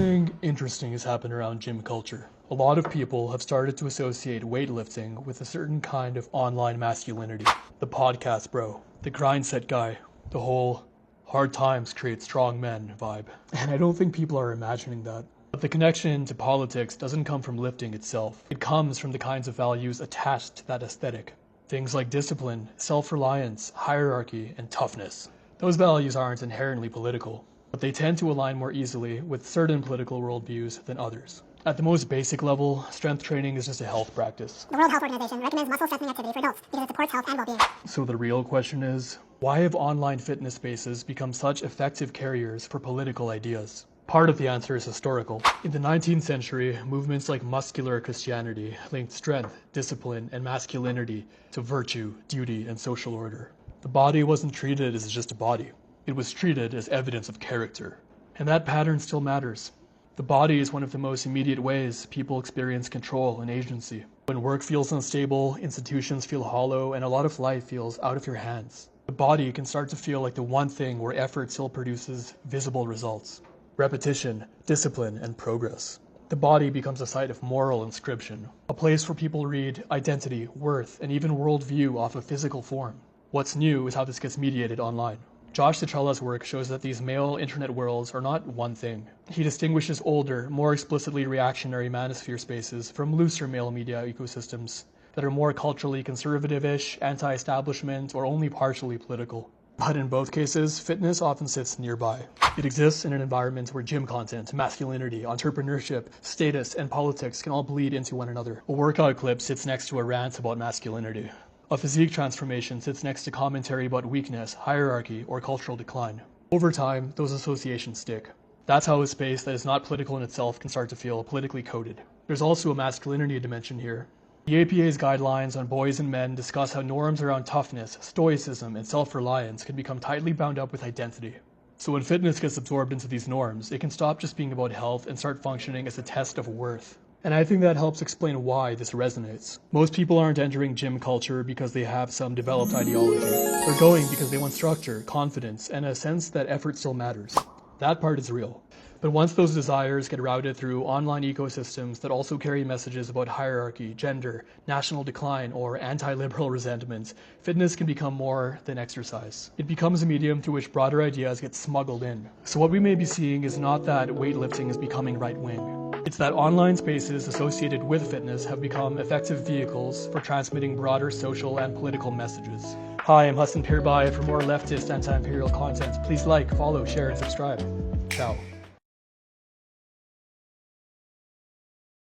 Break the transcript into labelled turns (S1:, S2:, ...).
S1: Something interesting has happened around gym culture. A lot of people have started to associate weightlifting with a certain kind of online masculinity. The podcast bro, the grind set guy, the whole hard times create strong men vibe. And I don't think people are imagining that. But the connection to politics doesn't come from lifting itself. It comes from the kinds of values attached to that aesthetic. Things like discipline, self-reliance, hierarchy, and toughness. Those values aren't inherently political, but they tend to align more easily with certain political worldviews than others. At the most basic level, strength training is just a health practice.
S2: The World Health Organization recommends muscle strengthening activity for adults because it supports health and well-being.
S1: So the real question is, why have online fitness spaces become such effective carriers for political ideas? Part of the answer is historical. In the 19th century, movements like Muscular Christianity linked strength, discipline, and masculinity to virtue, duty, and social order. The body wasn't treated as just a body. It was treated as evidence of character. And that pattern still matters. The body is one of the most immediate ways people experience control and agency. When work feels unstable, institutions feel hollow, and a lot of life feels out of your hands, the body can start to feel like the one thing where effort still produces visible results. Repetition, discipline, and progress. The body becomes a site of moral inscription, a place where people read identity, worth, and even worldview off of physical form. What's new is how this gets mediated online. Josh Citarella's work shows that these male internet worlds are not one thing. He distinguishes older, more explicitly reactionary manosphere spaces from looser male media ecosystems that are more culturally conservative-ish, anti-establishment, or only partially political. But in both cases, fitness often sits nearby. It exists in an environment where gym content, masculinity, entrepreneurship, status, and politics can all bleed into one another. A workout clip sits next to a rant about masculinity. A physique transformation sits next to commentary about weakness, hierarchy, or cultural decline. Over time, those associations stick. That's how a space that is not political in itself can start to feel politically coded. There's also a masculinity dimension here. The APA's guidelines on boys and men discuss how norms around toughness, stoicism, and self-reliance can become tightly bound up with identity. So when fitness gets absorbed into these norms, it can stop just being about health and start functioning as a test of worth. And I think that helps explain why this resonates. Most people aren't entering gym culture because they have some developed ideology. They're going because they want structure, confidence, and a sense that effort still matters. That part is real. But once those desires get routed through online ecosystems that also carry messages about hierarchy, gender, national decline, or anti-liberal resentment, fitness can become more than exercise. It becomes a medium through which broader ideas get smuggled in. So what we may be seeing is not that weightlifting is becoming right-wing. It's that online spaces associated with fitness have become effective vehicles for transmitting broader social and political messages. Hi, I'm Hassan Pirbai. For more leftist anti-imperial content, please like, follow, share, and subscribe. Ciao.